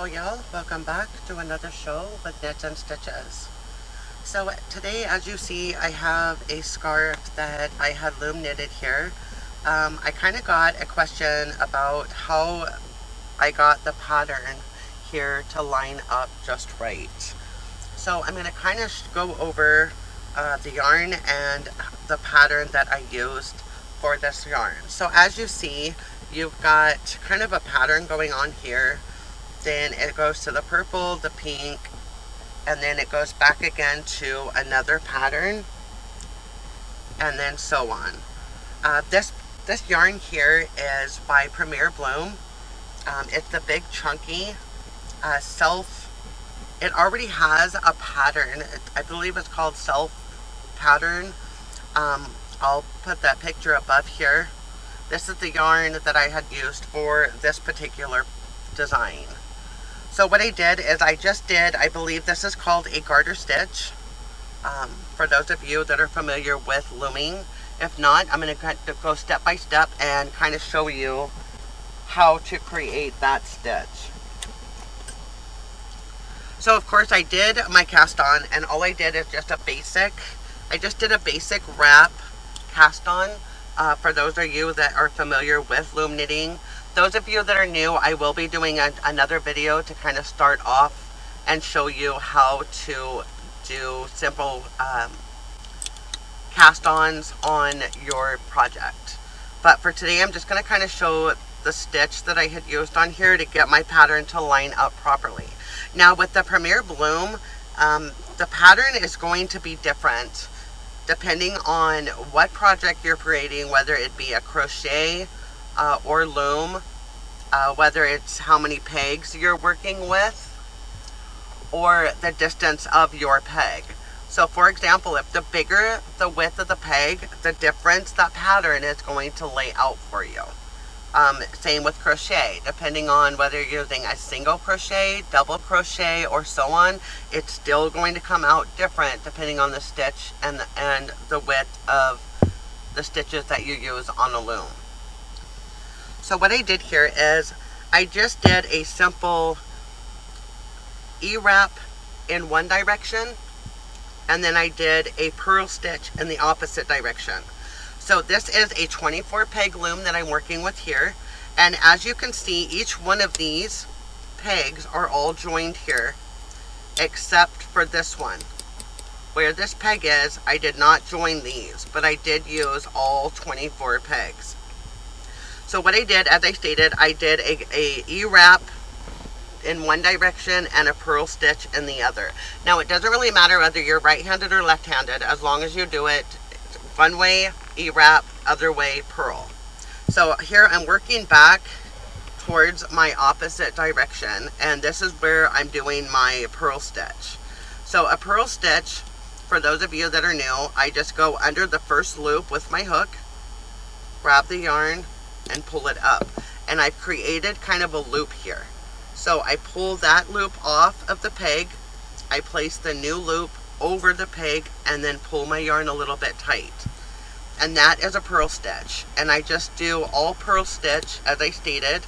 Hello y'all, welcome back to another show with Knits and Stitches. So today, as you see, I have a scarf that I had loom knitted here. I kind of got a question about how I got the pattern here to line up just right. So I'm going to kind of go over the yarn and the pattern that I used for this yarn. So as you see, you've got kind of a pattern going on here. Then it goes to the purple, the pink, and then it goes back again to another pattern, and then so on. This yarn here is by Premier Bloom. It's the big chunky it already has a pattern. I believe it's called self pattern. I'll put that picture above here. This is the yarn that I had used for this particular design. So what I did is I believe this is called a garter stitch. For those of you that are familiar with looming. If not, I'm going to go step by step and kind of show you how to create that stitch. So of course I did my cast on, and all I did is just I just did a basic wrap cast on. For those of you that are familiar with loom knitting. Those of you that are new, I will be doing another video to kind of start off and show you how to do simple cast-ons on your project. But for today, I'm just going to kind of show the stitch that I had used on here to get my pattern to line up properly. Now with the Premier Bloom, the pattern is going to be different depending on what project you're creating, whether it be a crochet or loom, whether it's how many pegs you're working with, or the distance of your peg. So for example, if the bigger the width of the peg, the difference that pattern is going to lay out for you. Same with crochet, depending on whether you're using a single crochet, double crochet, or so on, it's still going to come out different depending on the stitch and the width of the stitches that you use on a loom. So what I did here is I just did a simple E-wrap in one direction, and then I did a purl stitch in the opposite direction. So this is a 24 peg loom that I'm working with here, and as you can see, each one of these pegs are all joined here except for this one. Where this peg is, I did not join these, but I did use all 24 pegs. So what I did, as I stated, I did a E-wrap in one direction and a purl stitch in the other. Now it doesn't really matter whether you're right-handed or left-handed, as long as you do it one way E-wrap, other way purl. So here I'm working back towards my opposite direction, and this is where I'm doing my purl stitch. So a purl stitch, for those of you that are new, I just go under the first loop with my hook, grab the yarn, and pull it up. And I've created kind of a loop here. So I pull that loop off of the peg, I place the new loop over the peg, and then pull my yarn a little bit tight. And that is a purl stitch. And I just do all purl stitch, as I stated,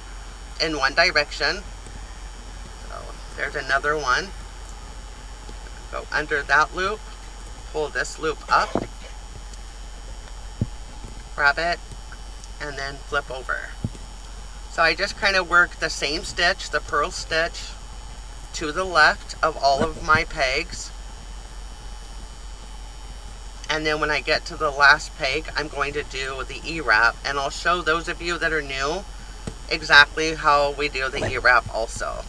in one direction. So there's another one. Go under that loop, pull this loop up, grab it, and then flip over. So I just kind of work the same stitch, the purl stitch, to the left of all of my pegs. And then when I get to the last peg, I'm going to do the E-wrap, and I'll show those of you that are new exactly how we do the E-wrap also.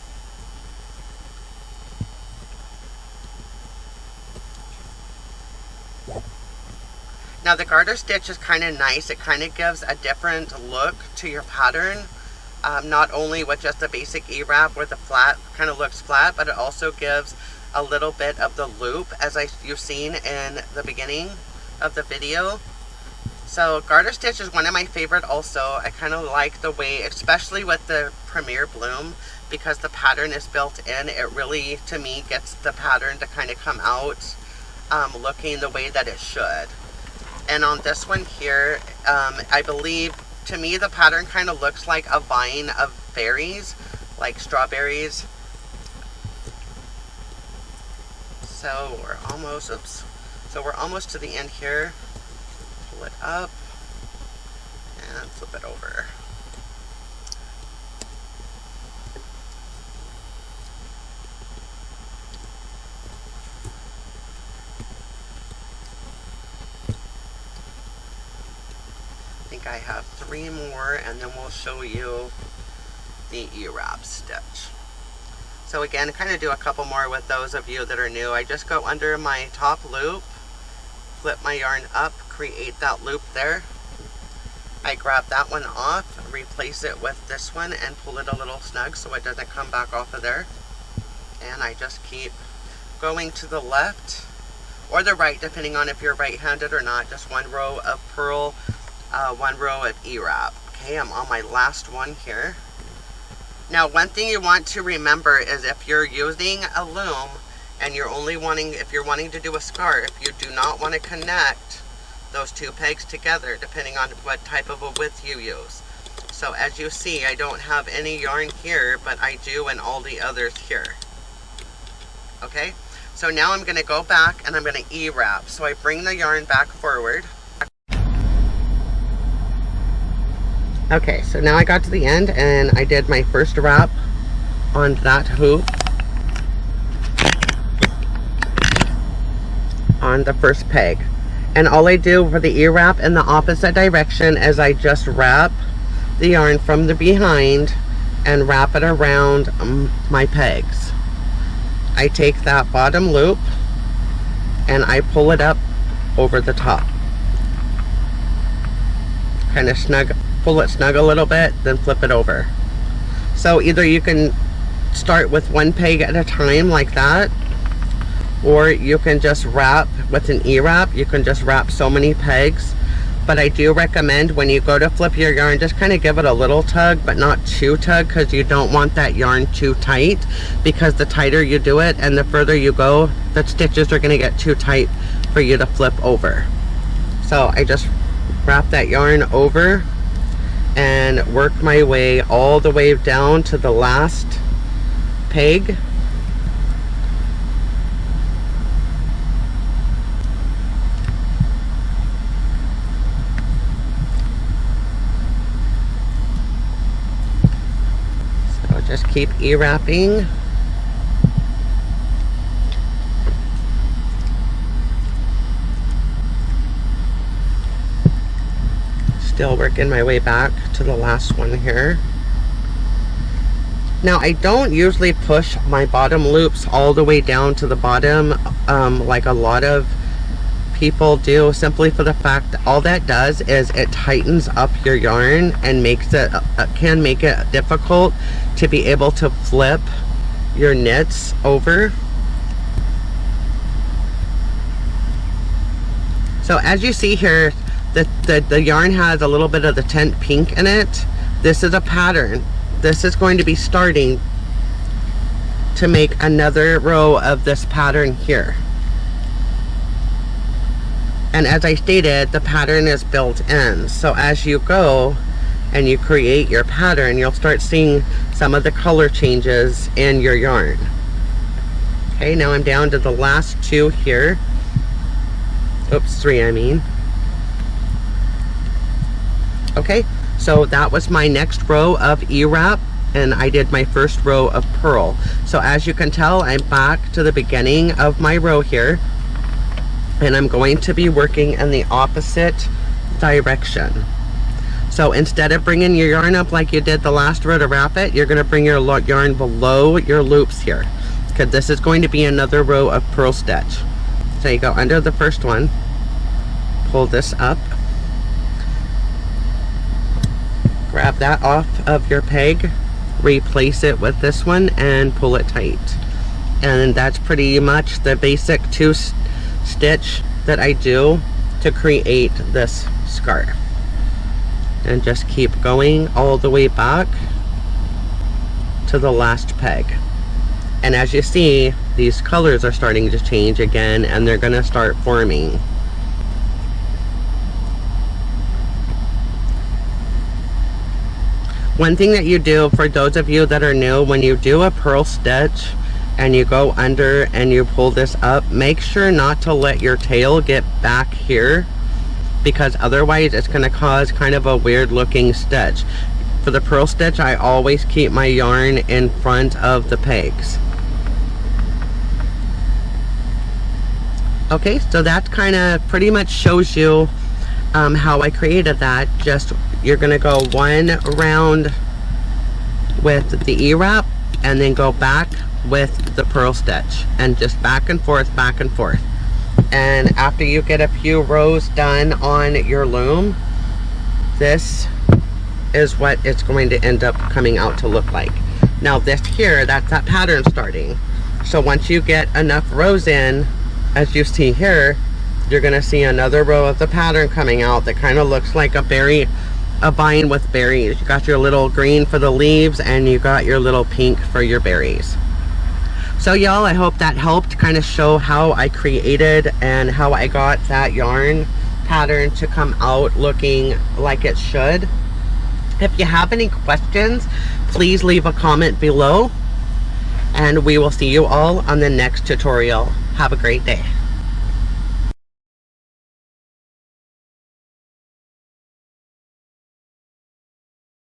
Now the garter stitch is kind of nice. It kind of gives a different look to your pattern. Not only with just the basic E-wrap where the flat kind of looks flat, but it also gives a little bit of the loop, as you've seen in the beginning of the video. So garter stitch is one of my favorite also. I kind of like the way, especially with the Premier Bloom, because the pattern is built in, it really, to me, gets the pattern to kind of come out looking the way that it should. And on this one here, I believe, to me, the pattern kind of looks like a vine of berries, like strawberries. So we're almost, oops. So we're almost to the end here. Pull it up and flip it over. I think I have 3 more, and then we'll show you the E-wrap stitch. So again, kind of do a couple more with those of you that are new. I just go under my top loop, flip my yarn up, create that loop there. I grab that one off, replace it with this one, and pull it a little snug so it doesn't come back off of there. And I just keep going to the left or the right, depending on if you're right-handed or not. Just 1 row of purl, 1 row of E-wrap. Okay, I'm on my last one here. Now, one thing you want to remember is if you're using a loom and you're only wanting, if you're wanting to do a scarf, you do not want to connect those 2 pegs together, depending on what type of a width you use. So as you see, I don't have any yarn here, but I do in all the others here. Okay, so now I'm going to go back and I'm going to E-wrap. So I bring the yarn back forward. Okay, so now I got to the end and I did my first wrap on that hoop on the first peg. And all I do for the E-wrap in the opposite direction is I just wrap the yarn from the behind and wrap it around my pegs. I take that bottom loop and I pull it up over the top. Kind of snug. Pull it snug a little bit, then flip it over. So either you can start with 1 peg at a time like that, or you can just wrap with an E-wrap. You can just wrap so many pegs. But I do recommend when you go to flip your yarn, just kind of give it a little tug, but not too tug, because you don't want that yarn too tight, because the tighter you do it and the further you go, the stitches are going to get too tight for you to flip over. So I just wrap that yarn over and work my way all the way down to the last peg. So just keep E-wrapping. Still working my way back to the last one here. Now I don't usually push my bottom loops all the way down to the bottom like a lot of people do, simply for the fact that all that does is it tightens up your yarn and makes it can make it difficult to be able to flip your knits over. So as you see here, the yarn has a little bit of the tint pink in it. This is a pattern. This is going to be starting to make another row of this pattern here. And as I stated, the pattern is built in. So as you go and you create your pattern, you'll start seeing some of the color changes in your yarn. Okay, now I'm down to the last 2 here. Oops, 3 I mean. Okay, so that was my next row of E-wrap, and I did my first row of purl. So as you can tell, I'm back to the beginning of my row here, and I'm going to be working in the opposite direction. So instead of bringing your yarn up like you did the last row to wrap it, you're going to bring your yarn below your loops here, because this is going to be another row of purl stitch. So you go under the first one, pull this up, grab that off of your peg, replace it with this one, and pull it tight. And that's pretty much the basic 2 stitch that I do to create this scarf. And just keep going all the way back to the last peg. And as you see, these colors are starting to change again, and they're going to start forming. One thing that you do, for those of you that are new, when you do a purl stitch, and you go under and you pull this up. Make sure not to let your tail get back here, because otherwise it's going to cause kind of a weird looking stitch. For the purl stitch, I always keep my yarn in front of the pegs. Okay, so that kind of pretty much shows you how I created that. Just, you're going to go one round with the E-wrap and then go back with the purl stitch, and just back and forth, back and forth. And after you get a few rows done on your loom, this is what it's going to end up coming out to look like. Now this here, that's that pattern starting. So once you get enough rows in, as you see here, you're going to see another row of the pattern coming out that kind of looks like a berry, a vine with berries. You got your little green for the leaves, and you got your little pink for your berries. So y'all, I hope that helped kind of show how I created and how I got that yarn pattern to come out looking like it should. If you have any questions, please leave a comment below, and we will see you all on the next tutorial. Have a great day.